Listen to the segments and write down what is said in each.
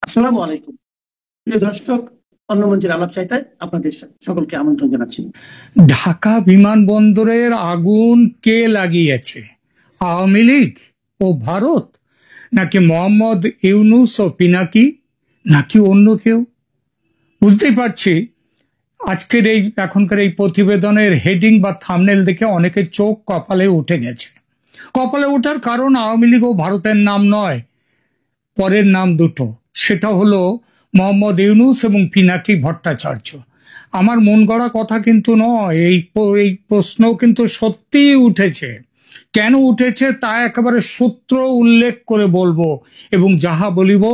আসসালামু আলাইকুম। প্রিয় দর্শক, অন্য মঞ্চের আলাপ চাইতায় আপনাদের সকলকে আমন্ত্রণ জানাচ্ছি। ঢাকা বিমানবন্দরের আগুন কে লাগিয়েছে? আওয়ামী লীগ ও ভারত, নাকি মোহাম্মদ ইউনূস ও পিনাকি, নাকি অন্য কেউ? বুঝতেই পারছি এখনকার এই প্রতিবেদনের হেডিং বা থাম্বনেল দেখে অনেকের চোখ কপালে উঠে গেছে। কপালে ওঠার কারণ আওয়ামী লীগ ও ভারতের নাম নয়, পরের নাম দুটো। সেটা হলো মোহাম্মদ ইউনূস এবং পিনাকি ভট্টাচার্য। আমার মন গড়া কথা কিন্তু নয়, এই প্রশ্ন কিন্তু সত্যিই উঠেছে। কেন উঠেছে তা একেবারে সূত্র উল্লেখ করে বলবো, এবং যাহা বলিব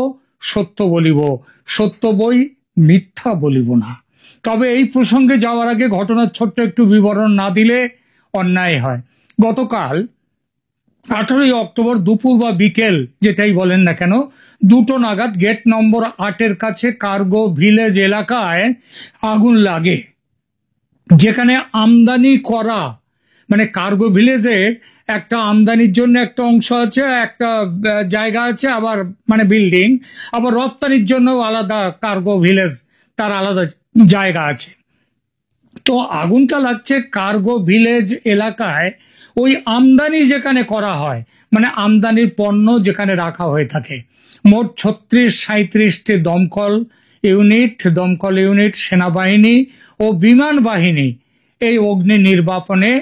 সত্য বলিব, সত্য বই মিথ্যা বলিব না। তবে এই প্রসঙ্গে যাওয়ার আগে ঘটনার ছোট্ট একটু বিবরণ না দিলে অন্যায় হয়। গতকাল 18 অক্টোবর দুপুর বা বিকেল যেটাই বলেন না কেন, 2টো নাগাদ গেট নম্বর 8-এর কাছে কার্গো ভিলেজ এলাকায় আগুন লাগে, যেখানে আমদানি করা, মানে কার্গো ভিলেজের একটা আমদানির জন্য একটা অংশ আছে, একটা জায়গা আছে, আবার মানে বিল্ডিং, আবার রপ্তানির জন্য আলাদা কার্গো ভিলেজ, তার আলাদা জায়গা আছে। তো আগুনটা লাগছে কার্গো ভিলেজ এলাকায়, ওই আমদানি যেখানে করা হয়, মানে আমদানির পণ্য যেখানে রাখা হয়ে থাকে। মোট 36-37টি দমকল ইউনিট, সেনাবাহিনী ও বিমান বাহিনী এই অগ্নি নির্বাপনে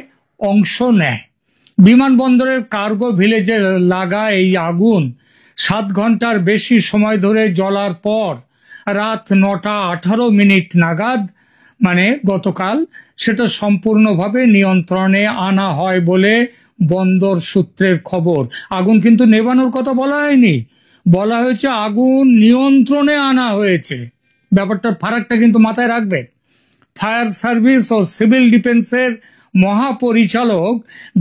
অংশ নেয়। বিমানবন্দরের কার্গো ভিলেজে লাগা এই আগুন 7 ঘন্টার বেশি সময় ধরে জ্বলার পর রাত 9টা 18 মিনিট নাগাদ, মানে গতকাল, সেটা সম্পূর্ণভাবে নিয়ন্ত্রণে আনা হয় বলে বন্দর সূত্রের খবর। আগুন কিন্তু নেভানোর কথা বলা হয়নি, বলা হয়েছে আগুন নিয়ন্ত্রণে আনা হয়েছে। ব্যাপারটার ফারাকটা কিন্তু মাথায় রাখবে। ফায়ার সার্ভিস ও সিভিল ডিফেন্সের মহাপরিচালক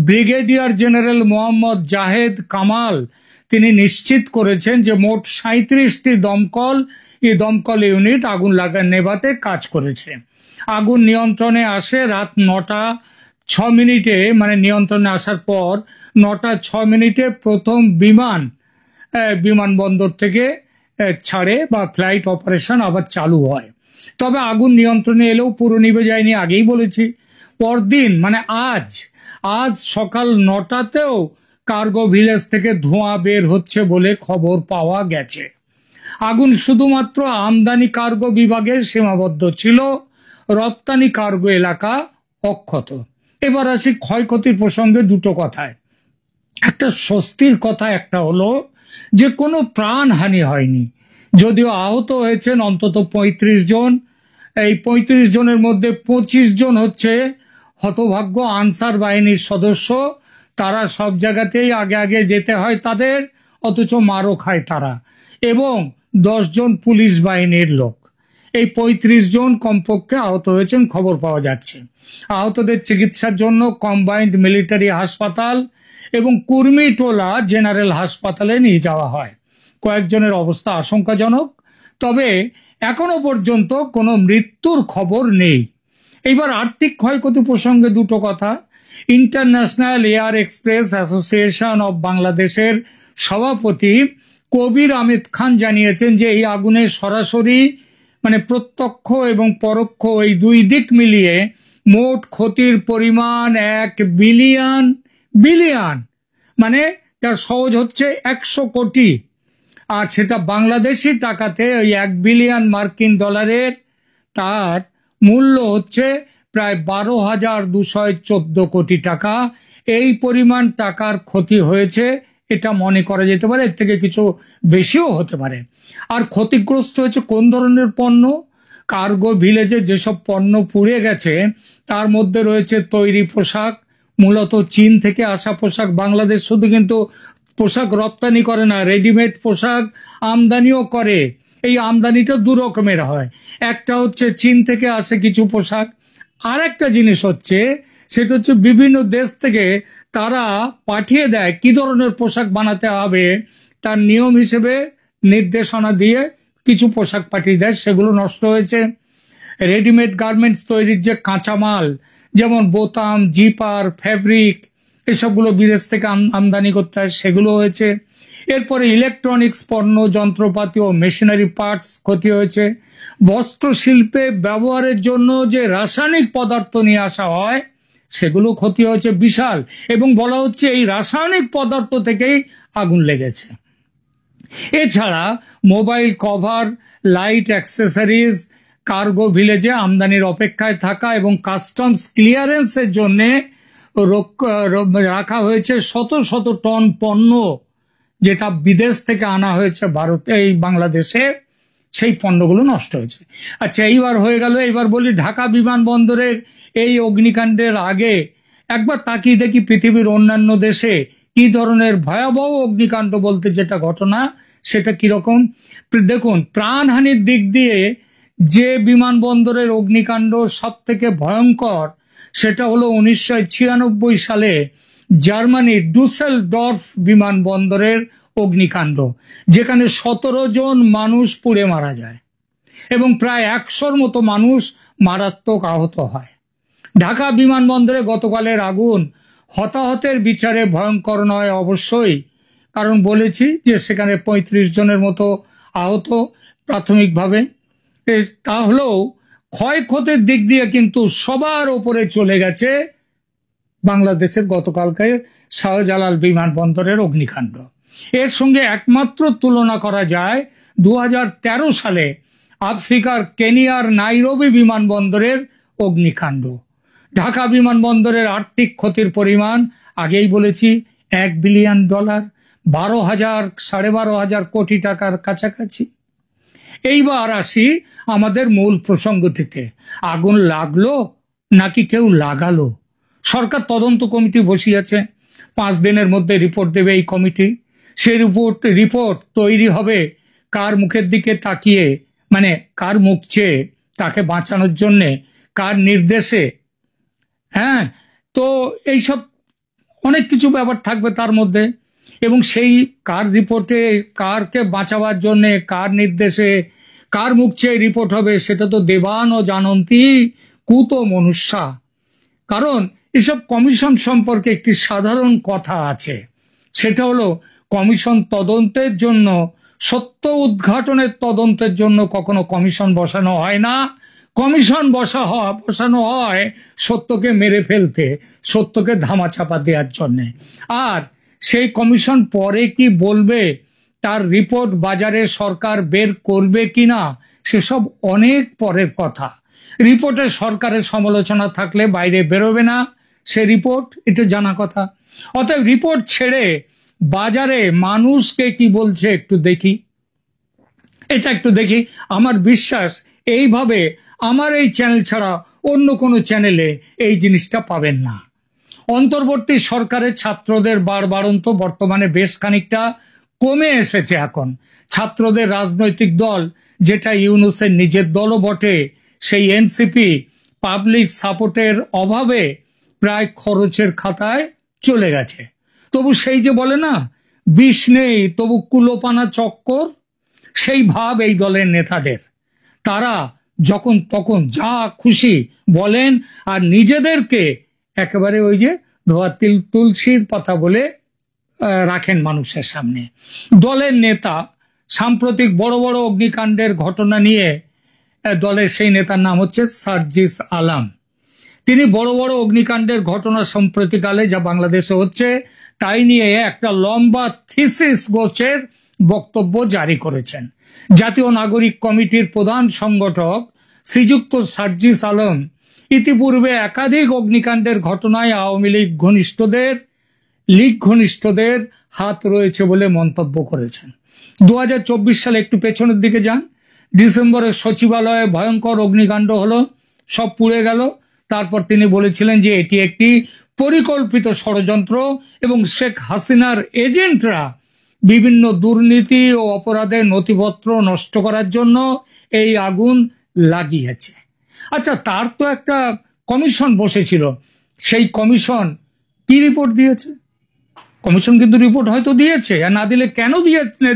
ব্রিগেডিয়ার জেনারেল মোহাম্মদ জাহেদ কামাল তিনি নিশ্চিত করেছেন যে মোট 37টি দমকল ইউনিট আগুন নেভাতে কাজ করেছে। আগুন নিয়ন্ত্রণে আসে রাত 9টা 6 মিনিটে, মানে নিয়ন্ত্রণে আসার পর 9টা 6 মিনিটে প্রথম বিমানবন্দর থেকে ছাড়ে বা ফ্লাইট অপারেশন আবার চালু হয়। তবে আগুন নিয়ন্ত্রণে এলেও পুরো নিভে যায়নি, আগেই বলেছি। পরদিন মানে আজ সকাল 9টাতেও কার্গো ভিলেজ থেকে ধোঁয়া বের হচ্ছে বলে খবর পাওয়া গেছে। আগুন শুধুমাত্র আমদানি কার্গো বিভাগে সীমাবদ্ধ ছিল, রপ্তানি কার্গো এলাকা অক্ষত। এবার আসি ক্ষয়ক্ষতির প্রসঙ্গে দুটো কথায়। একটা স্বস্তির কথা একটা হলো যে কোনো প্রাণহানি হয়নি, যদিও আহত হয়েছেন অন্তত 35 জন। এই 35 জনের মধ্যে 25 জন হচ্ছে হতভাগ্য আনসার বাহিনীর সদস্য। তারা সব জায়গাতেই আগে আগে যেতে হয় তাদের, অথচ মারও খায় তারা। এবং 10 জন পুলিশ বাহিনীর লোক। এই 35 জন কমপক্ষে আহত হয়েছেন খবর পাওয়া যাচ্ছে। আহতদের চিকিৎসার জন্য কম্বাইন্ড মিলিটারি হাসপাতাল এবং কুর্মিটোলা জেনারেল হাসপাতালে নিয়ে যাওয়া হয়। কয়েকজনের অবস্থা আশঙ্কাজনক, তবে এখনো পর্যন্ত কোনো মৃত্যুর খবর নেই। এইবার আর্থিক ক্ষয়ক্ষতি প্রসঙ্গে দুটো কথা। International air express association of বাংলাদেশের সভাপতি কবির আহমেদ খান জানিয়েছেন যে এই আগুনে সরাসরি, মানে প্রত্যক্ষ এবং পরোক্ষ, এই দুই দিক মিলিয়ে মোট ক্ষতির পরিমাণ 1 বিলিয়ন, মানে তার সহজ হচ্ছে 100 কোটি। আর সেটা বাংলাদেশি টাকাতে ওই 1 বিলিয়ন মার্কিন ডলারের, তার মূল্য হচ্ছে প্রায় 12,214 কোটি টাকা। এই পরিমাণ টাকার ক্ষতি হয়েছে এটা মনে করা যেতে পারে, এর থেকে কিছু বেশিও হতে পারে। আর ক্ষতিগ্রস্ত হয়েছে কোন ধরনের পণ্য? কার্গো ভিলেজে যেসব পণ্য পুড়ে গেছে তার মধ্যে রয়েছে তৈরি পোশাক, মূলত চীন থেকে আসা পোশাক। বাংলাদেশ শুধু কিন্তু পোশাক রপ্তানি করে না, রেডিমেড পোশাক আমদানিও করে। এই আমদানিটা দু রকমের হয়, একটা হচ্ছে চীন থেকে আসে কিছু পোশাক, আর একটা জিনিস হচ্ছে সেটা হচ্ছে বিভিন্ন দেশ থেকে তারা পাঠিয়ে দেয় কি ধরনের পোশাক বানাতে হবে, তার নিয়ম হিসেবে নির্দেশনা দিয়ে কিছু পোশাক পাঠিয়ে দেয়, সেগুলো নষ্ট হয়েছে। রেডিমেড গার্মেন্টস তৈরির যে কাঁচামাল, যেমন বোতাম, জিপার, ফ্যাব্রিক, এসবগুলো বিদেশ থেকে আমদানি করতে হয়, সেগুলো হয়েছে। এরপরে ইলেকট্রনিক্স পণ্য, যন্ত্রপাতি ও মেশিনারি পার্টস ক্ষতি হয়েছে। বস্ত্র শিল্পে ব্যবহারের জন্য যে রাসায়নিক পদার্থ নিয়ে আসা হয় সেগুলো ক্ষতি হয়েছে বিশাল, এবং বলা হচ্ছে এই রাসায়নিক পদার্থ থেকেই আগুন লেগেছে। এছাড়া mobile cover, light accessories cargo ভিলেজে আমদানির অপেক্ষায় থাকা এবং কাস্টমস ক্লিয়ারেন্সের জন্য রাখা হয়েছে শত শত টন পণ্য, যেটা বিদেশ থেকে আনা হয়েছে ভারতে, এই বাংলাদেশে, সেই পণ্যগুলো নষ্ট হয়েছে। আচ্ছা, এইবার হয়ে গেল। এবার বলি ঢাকা বিমানবন্দরের এই অগ্নিকাণ্ডের আগে একবার তাকিয়ে দেখি পৃথিবীর অন্যান্য দেশে কি ধরনের ভয়াবহ অগ্নিকাণ্ড বলতে যেটা ঘটনা সেটা কিরকম। দেখুন, প্রাণহানির দিক দিয়ে যে বিমানবন্দরের অগ্নিকাণ্ড সব থেকে ভয়ঙ্কর সেটা হলো 1996 সালে জার্মানির ডুসেলডর্ফ বিমানবন্দরের অগ্নিকাণ্ড, যেখানে 17 জন মানুষ পুড়ে মারা যায় এবং প্রায় 100-র মতো মানুষ মারাত্মক আহত হয়। ঢাকা বিমানবন্দরে গতকালের আগুন হতাহতের বিচারে ভয়ঙ্কর নয় অবশ্যই, কারণ বলেছি যে সেখানে 35 জনের মতো আহত প্রাথমিকভাবে। তাহলেও ক্ষয়ক্ষতির দিক দিয়ে কিন্তু সবার ওপরে চলে গেছে বাংলাদেশের গতকালকে শাহজালাল বিমানবন্দরের অগ্নিকাণ্ড। এর সঙ্গে একমাত্র তুলনা করা যায় 2013 সালে আফ্রিকার কেনিয়ার নাইরোবি বিমানবন্দরের অগ্নিকাণ্ড। ঢাকা বিমানবন্দরের আর্থিক ক্ষতির পরিমাণ আগেই বলেছি $1 বিলিয়ন, 12,000-12,500 কোটি টাকার কাছাকাছি। এইবার আসি আমাদের মূল প্রসঙ্গটিতে। আগুন লাগলো নাকি কেউ লাগালো? সরকার তদন্ত কমিটি বসিয়েছে, 5 দিনের মধ্যে রিপোর্ট দেবে এই কমিটি। সেই রিপোর্ট তৈরি হবে কার মুখের দিকে তাকিয়ে, মানে কার মুখ চেয়ে, তাকে বাঁচানোর জন্যে, কার নির্দেশে। হ্যাঁ, তো এইসব অনেক কিছু ব্যাপার থাকবে তার মধ্যে, এবং সেই কার রিপোর্টে কারকে বাঁচাবার জন্যে, কার নির্দেশে, কার মুখ চেয়ে রিপোর্ট হবে সেটা তো দেবান ও জানন্তি কুত মনুষ্যা। কারণ এসব কমিশন সম্পর্কে একটি সাধারণ কথা আছে, সেটা হলো কমিশন তদন্তের জন্য, সত্য তদন্তের জন্য কখনো কমিশন বসানো হয় না। কমিশন বসানো হয় সত্যকে মেরে ফেলতে, সত্যকে ধামাচাপা দেওয়ার জন্য। আর সেই কমিশন পরে কি বলবে, তার রিপোর্ট বাজারে সরকার বের করবে কিনা, সেসব অনেক পরের কথা। রিপোর্টে সরকারের সমালোচনা থাকলে বাইরে বেরোবে না সে রিপোর্ট, এটা জানা কথা। অতএব রিপোর্ট ছেড়ে বাজারে মানুষকে কি বলছে একটু দেখি, এটা একটু দেখি। আমার বিশ্বাস এইভাবে আমার এই চ্যানেল ছাড়া অন্য কোনো চ্যানেলে এই জিনিসটা পাবেন না। অন্তর্বর্তী সরকারের ছাত্রদের বাড়বাড়ন্ত বর্তমানে বেশ খানিকটা কমে এসেছে। এখন ছাত্রদের রাজনৈতিক দল, যেটা ইউনূসের নিজের দলও বটে, সেই এনসিপি পাবলিক সাপোর্টের অভাবে প্রায় খরচের খাতায় চলে গেছে। তবু সেই যে বলে না, বিষ নেই তবু কুলোপানা চক্কর, সেই ভাব এই দলের নেতাদের। তারা যখন তখন যা খুশি বলেন আর নিজেদেরকে একেবারে ওই যে ধোয়া তুলসীর পাতা বলে রাখেন মানুষের সামনে। দলের নেতা সাম্প্রতিক বড় বড় অগ্নিকাণ্ডের ঘটনা নিয়ে, দলের সেই নেতার নাম হচ্ছে সার্জিস আলম, তিনি বড় বড় অগ্নিকাণ্ডের ঘটনা সম্প্রতিকালে যা বাংলাদেশে হচ্ছে তাই নিয়ে একটা লম্বা থিসিস গোছের বক্তব্য জারি করেছেন। জাতীয় নাগরিক কমিটির প্রধান সংগঠক শ্রীযুক্ত সার্জিস আলম ইতিপূর্বে একাধিক অগ্নিকাণ্ডের ঘটনায় আওয়ামী লীগ ঘনিষ্ঠদের হাত রয়েছে বলে মন্তব্য করেছেন। 2024 সালে একটু পেছনের দিকে যান, ডিসেম্বরে সচিবালয়ে ভয়ঙ্কর অগ্নিকাণ্ড হলো, সব পুড়ে গেল। তারপর তিনি বলেছিলেন যে এটি একটি পরিকল্পিত ষড়যন্ত্র এবং শেখ হাসিনার এজেন্টরা বিভিন্ন দুর্নীতি ও অপরাধের নথিপত্র নষ্ট করার জন্য এই আগুন লাগিয়েছে। আচ্ছা, তার তো একটা কমিশন বসেছিল, সেই কমিশন কি রিপোর্ট দিয়েছে? কমিশন কিন্তু রিপোর্ট হয়তো দিয়েছে, আর না দিলে কেন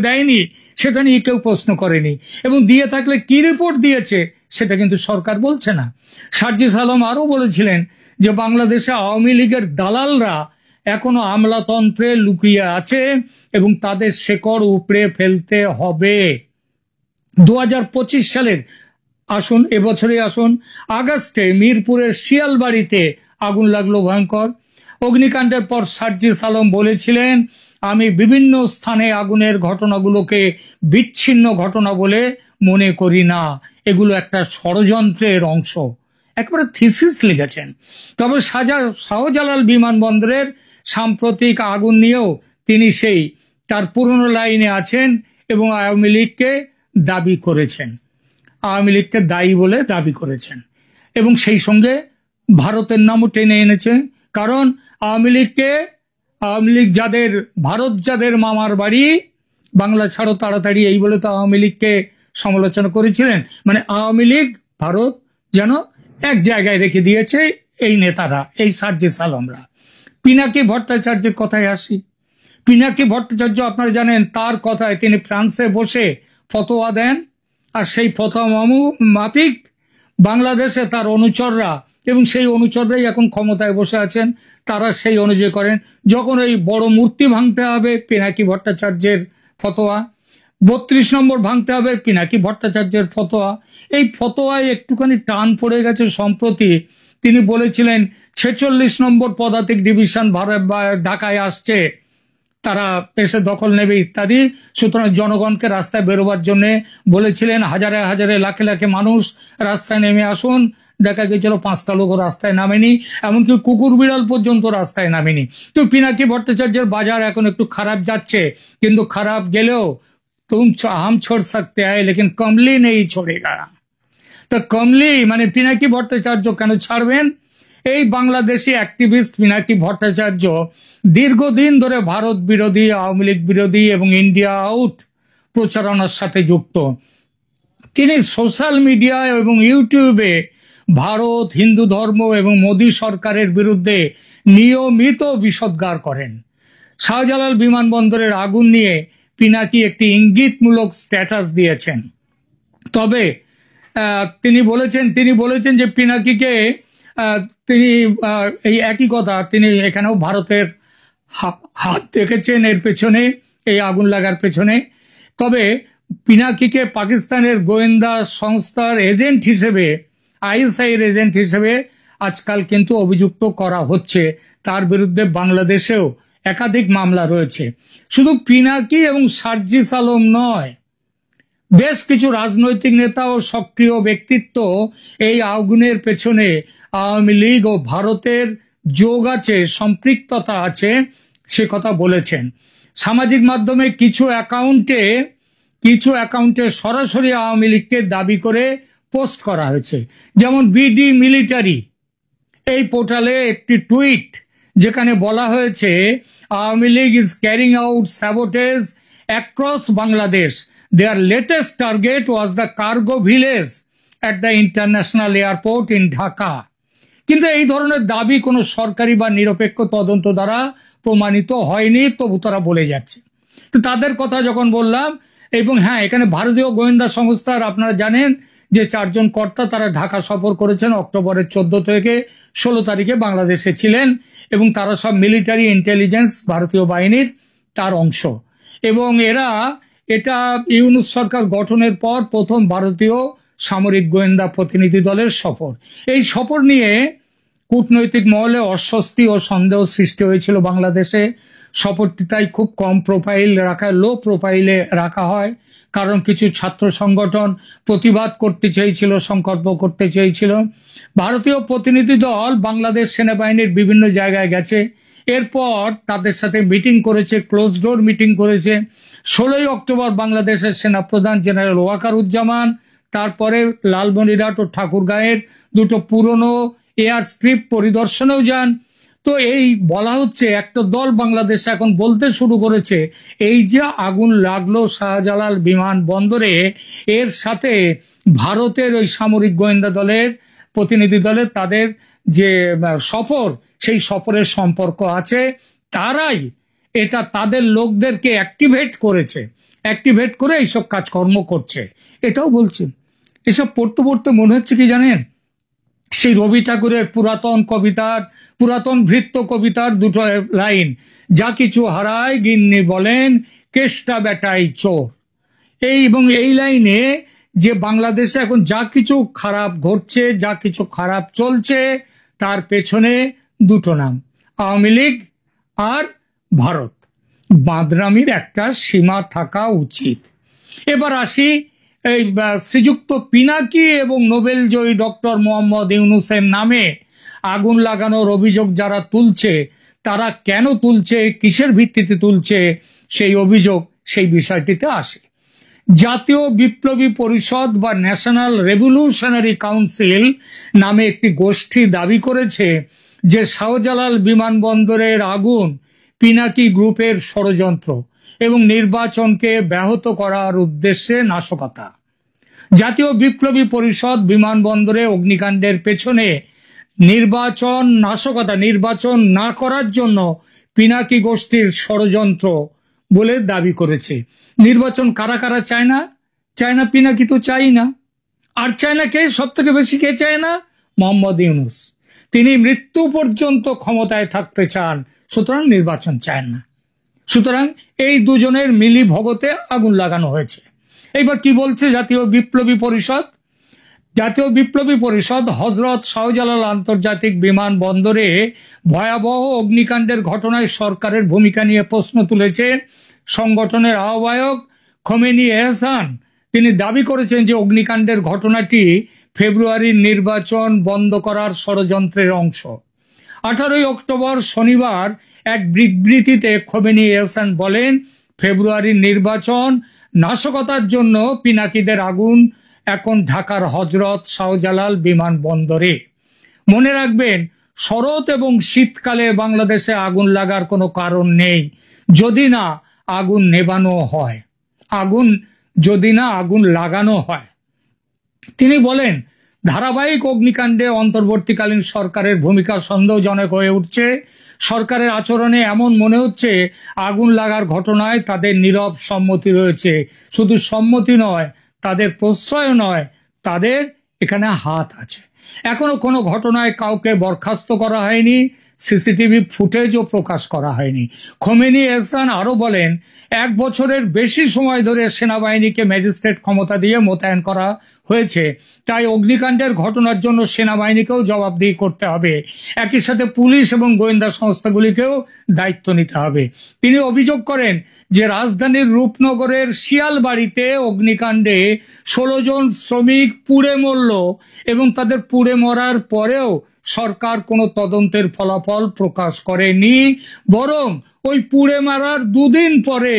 দেয়নি সেটা নিয়ে কেউ প্রশ্ন করেনি, এবং দিয়ে থাকলে কি রিপোর্ট দিয়েছে সেটা কিন্তু সরকার বলছে না। সার্জিস আলম আরো বলেছিলেন যে বাংলাদেশে আওয়ামী লীগের দালালরা এখনো আমলাতন্ত্রে লুকিয়ে আছে এবং তাদের শেকড় উপড়ে ফেলতে হবে। 2025 সালের আসুন, এবছরই আসুন, আগস্টে মিরপুরের শিয়ালবাড়িতে আগুন লাগলো ভয়ঙ্কর। অগ্নিকাণ্ডের পর সার্জিস আলম বলেছিলেন, আমি বিভিন্ন স্থানে আগুনের ঘটনাগুলোকে বিচ্ছিন্ন ঘটনা বলে মনে করি না, এগুলো একটা ষড়যন্ত্রের অংশ। একেবারে থিসিস লিখেছেন। তবে শাহজালাল বিমানবন্দরের সাম্প্রতিক আগুন নিয়েও তিনি সেই তার পুরনো লাইনে আছেন এবং আওয়ামী লীগকে দাবি করেছেন, আওয়ামী লীগকে দায়ী বলে দাবি করেছেন এবং সেই সঙ্গে ভারতের নামও টেনে এনেছে। কারণ আওয়ামী লীগ যাদের, ভারত যাদের মামার বাড়ি, বাংলা ছাড়ো তাড়াতাড়ি, এই বলে তো আওয়ামী লীগকে সমালোচনা করেছিলেন। মানে আওয়ামী লীগ ভারত যেন এক জায়গায় রেখে দিয়েছে এই নেতারা, এই সার্জিস আলমরা। পিনাকি ভট্টাচার্যের কথায় আসি। পিনাকি ভট্টাচার্য আপনারা জানেন, তার কথায় তিনি ফ্রান্সে বসে ফতোয়া দেন, আর সেই ফতোয়া মাফিক বাংলাদেশে তার অনুচররা, এবং সেই অনুচররাই এখন ক্ষমতায় বসে আছেন, তারা সেই অনুযায়ী করেন। যখন ওই বড় মূর্তি ভাঙতে হবে, পিনাকি ভট্টাচার্যের ফতোয়া। 32 নম্বর ভাঙতে হবে, পিনাকি ভট্টাচার্যের ফতোয়া। এই ফতোয়ায় একটুখানি টান পড়ে গেছে সম্প্রতি। তিনি বলেছিলেন 46 নম্বর পদাতিক ডিভিশন ঢাকায় আসছে, তারা এসে দখল নেবে ইত্যাদি। সুতরাং জনগণকে রাস্তায় বেরোবার জন্য বলেছিলেন, হাজারে হাজারে লাখে লাখে মানুষ রাস্তায় নেমে আসুন। দেখা গেছিল 5টা লোক রাস্তায় নামেনি, এমনকি কুকুর বিড়াল পর্যন্ত রাস্তায় নামেনি। তো পিনাকি ভট্টাচার্যের বাজার এখন একটু খারাপ যাচ্ছে, কিন্তু খারাপ গেলেও তুম হাম ছোড় সকতে হ্যায় লেকিন কমলি নেই ছোড়েগা। তো কমলি মানে পিনাকি ভট্টাচার্য কেন ছাড়বেন? এই বাংলাদেশি অ্যাক্টিভিস্ট পিনাকি ভট্টাচার্য দীর্ঘদিন ধরে ভারত বিরোধী, আওয়ামী লীগ বিরোধী এবং ইন্ডিয়া আউট প্রচারণার সাথে যুক্ত। তিনি সোশ্যাল মিডিয়ায় এবং ইউটিউবে ভারত, হিন্দু ধর্ম এবং মোদী সরকারের বিরুদ্ধে নিয়মিত বিষোদ্গার করেন। শাহজালাল বিমানবন্দরের আগুন নিয়ে পিনাকি একটি ইঙ্গিতমূলক স্ট্যাটাস দিয়েছেন। তবে তিনি বলেছেন যে পিনাকিকে তিনি এই একই কথা, তিনি এখানেও ভারতের হাত দেখেছেন এর পেছনে, এই আগুন লাগার পেছনে। তবে পিনাকিকে পাকিস্তানের গোয়েন্দা সংস্থার এজেন্ট হিসেবে, আইএসআই এর এজেন্ট হিসেবে আজকাল কিন্তু অভিযুক্ত করা হচ্ছে। তার বিরুদ্ধে বাংলাদেশেও একাধিক মামলা রয়েছে। শুধু পিনাকি এবং সার্জিস আলম নয়, বেশ কিছু রাজনৈতিক নেতা ও সক্রিয় ব্যক্তিত্ব এই আগুনের পেছনে আওয়ামী লীগ ও ভারতের যোগ আছে, সম্পৃক্ততা আছে, সে কথা বলেছেন। সামাজিক মাধ্যমে কিছু অ্যাকাউন্টে সরাসরি আওয়ামী লীগকে দাবি করে পোস্ট করা হয়েছে। যেমন বিডি মিলিটারি এই পোর্টালে একটি টুইট, যেখানে বলা হয়েছে Awami League is carrying out sabotage across Bangladesh. Their latest target was the cargo village at the international airport in Dhaka. কিন্তু এই ধরনের দাবি কোনো সরকারি বা নিরপেক্ষ তদন্ত দ্বারা প্রমাণিত হয়নি, তবু তারা বলে যাচ্ছে। তো তাদের কথা যখন বললাম, এবং হ্যাঁ, এখানে ভারতীয় গোয়েন্দা সংস্থার আপনারা জানেন যে 4 জন কর্তা তারা ঢাকা সফর করেছেন, অক্টোবরের 14 থেকে 16 তারিখে বাংলাদেশে ছিলেন, এবং তারা সব মিলিটারি ইন্টেলিজেন্স ভারতীয় বাহিনীর তার অংশ। এবং এটা ইউনূস সরকার গঠনের পর প্রথম ভারতীয় সামরিক গোয়েন্দা প্রতিনিধি দলের সফর। এই সফর নিয়ে কূটনৈতিক মহলে অস্বস্তি ও সন্দেহ সৃষ্টি হয়েছিল বাংলাদেশে। সফরটি তাই খুব কম লো প্রোফাইলে রাখা হয়, কারণ কিছু ছাত্র সংগঠন প্রতিবাদ করতে চেয়েছিল, সংকল্প করতে চেয়েছিল। ভারতীয় প্রতিনিধি দল বাংলাদেশ সেনাবাহিনীর বিভিন্ন জায়গায় গেছে, এরপর তাদের সাথে মিটিং করেছে, ক্লোজ ডোর মিটিং করেছে। 16ই অক্টোবর বাংলাদেশের সেনাপ্রধান জেনারেল ওয়াকারুজ্জামান তারপরে লালমনিরহাট ও ঠাকুরগাঁয়ের 2টো পুরনো এয়ার স্ট্রিপ পরিদর্শনেও যান। তো এই বলা হচ্ছে একটা দল বাংলাদেশ এখন বলতে শুরু করেছে, এই যে আগুন লাগলো শাহজালাল বিমানবন্দরে, এর সাথে ভারতের ওই সামরিক গোয়েন্দা দলের প্রতিনিধি দলের তাদের যে সফর, সেই সফরের সম্পর্ক আছে। তারাই এটা তাদের লোকদেরকে অ্যাক্টিভেট করে এইসব কাজকর্ম করছে, এটাও বলছে। এসব পড়তে পড়তে মনে হচ্ছে কি জানেন, সেই রবি ঠাকুরের পুরাতন ভৃত্য কবিতার দুটো লাইন, যা কিছু হারায় গিন্নি বলেন কেষ্টা বেটাই চোর। এবং এই লাইনে যে বাংলাদেশে এখন যা কিছু খারাপ ঘটছে, যা কিছু খারাপ চলছে, তার পেছনে দুটো নাম, আওয়ামী লীগ আর ভারত। বাঁদরামির একটা সীমা থাকা উচিত। এবার আসি এই শ্রীযুক্ত পিনাকি এবং নোবেল জয়ী ডক্টর মোহাম্মদ ইউনূসের নামে আগুন লাগানোর অভিযোগ যারা তুলছে, তারা কেন তুলছে, কিসের ভিত্তিতে তুলছে, সেই অভিযোগ, সেই বিষয়টিতে আসে। জাতীয় বিপ্লবী পরিষদ বা ন্যাশনাল রেভলিউশনারি কাউন্সিল নামে একটি গোষ্ঠী দাবি করেছে যে শাহজালাল বিমানবন্দরের আগুন পিনাকি গ্রুপের ষড়যন্ত্র এবং নির্বাচনকে ব্যাহত করার উদ্দেশ্যে নাশকতা। জাতীয় বিপ্লবী পরিষদ বিমানবন্দরে অগ্নিকাণ্ডের পেছনে নির্বাচন না করার জন্য পিনাকি গোষ্ঠীর ষড়যন্ত্র বলে দাবি করেছে। নির্বাচন কারা কারা চায় না? চায় না পিনাকি, তো চাই না। আর চায় না কে? সব থেকে বেশি কে চায় না? মোহাম্মদ ইউনূস। তিনি মৃত্যু পর্যন্ত ক্ষমতায় থাকতে চান, সুতরাং নির্বাচন চায় না। সুতরাং এই দুজনের মিলি ভগতে আগুন লাগানো হয়েছে। এবার কি বলছে জাতীয় বিপ্লবী পরিষদ? জাতীয় বিপ্লবী পরিষদ হযরত শাহজালাল আন্তর্জাতিক বিমানবন্দরে ভয়াবহ অগ্নিকাণ্ডের ঘটনায় সরকারের ভূমিকা নিয়ে প্রশ্ন তুলেছে। সংগঠনের আহ্বায়ক খোমেনি এহসান তিনি দাবি করেছেন যে অগ্নিকাণ্ডের ঘটনাটি ফেব্রুয়ারির নির্বাচন বন্ধ করার ষড়যন্ত্রের অংশ। 18 অক্টোবর শনিবার এক বিবৃতিতে খোমেনি এহসান বলেন, ফেব্রুয়ারির নির্বাচন নাশকতার জন্য পিনাকিদের আগুন এখন ঢাকার হযরত শাহজালাল বিমানবন্দরে। মনে রাখবেন, শরৎ এবং শীতকালে বাংলাদেশে আগুন লাগার কোনো কারণ নেই যদি না আগুন নেভানো হয়, যদি না আগুন লাগানো হয়। তিনি বলেন, ধারাবাহিক অগ্নিকাণ্ডে অন্তর্বর্তীকালীন সরকারের ভূমিকা সন্দেহজনক হয়ে উঠছে। সরকারের আচরণে এমন মনে হচ্ছে আগুন লাগার ঘটনায় তাদের নীরব সম্মতি রয়েছে। শুধু সম্মতি নয়, তাদের প্রশ্রয় নয়, তাদের এখানে হাত আছে। এখনো কোনো ঘটনায় কাউকে বরখাস্ত করা হয়নি, সিসিটিভি ফুটেজও প্রকাশ করা হয়নি। খোমেনি এহসান আরো বলেন, 1 বছরের বেশি সময় ধরে সেনাবাহিনীকে ম্যাজিস্ট্রেট ক্ষমতা দিয়ে মোতায়েন করা হয়েছে, তাই অগ্নিকাণ্ডের ঘটনার জন্য সেনাবাহিনীকেও জবাবদিহি করতে হবে। একই সাথে পুলিশ এবং গোয়েন্দা সংস্থাগুলিকেও দায়িত্ব নিতে হবে। তিনি অভিযোগ করেন যে রাজধানীর রূপনগরের শিয়ালবাড়িতে অগ্নিকাণ্ডে 16 জন শ্রমিক পুড়ে মরল এবং তাদের পুড়ে মরার পরেও সরকার কোনো তদন্তের ফলাফল প্রকাশ করেনি। বরং ওই পুড়ে মারার 2 দিন পরে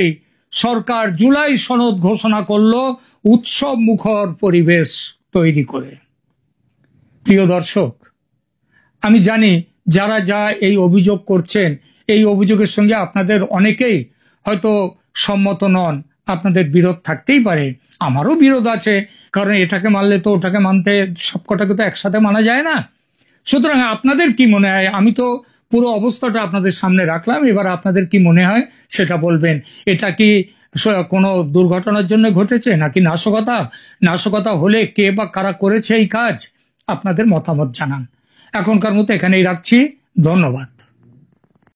সরকার জুলাই সনদ ঘোষণা করল, উৎসব মুখর পরিবেশ তৈরি করে। প্রিয় দর্শক, আমি জানি যারা এই অভিযোগ করছেন, এই অভিযোগের সঙ্গে আপনাদের অনেকেই হয়তো সম্মত নন, আপনাদের বিরোধ থাকতেই পারে। আমারও বিরোধ আছে, কারণ এটাকে মানলে তো ওটাকে মানতে, সবকটাকে তো একসাথে মানা যায় না। সুতরাং আপনাদের কি মনে হয়? আমি তো পুরো অবস্থাটা আপনাদের সামনে রাখলাম, এবার আপনাদের কি মনে হয় সেটা বলবেন। এটা কি কোনো দুর্ঘটনার জন্য ঘটেছে নাকি নাশকতা হলে কে বা কারা করেছে এই কাজ? আপনাদের মতামত জানান। এখনকার মতো এখানেই রাখছি। ধন্যবাদ।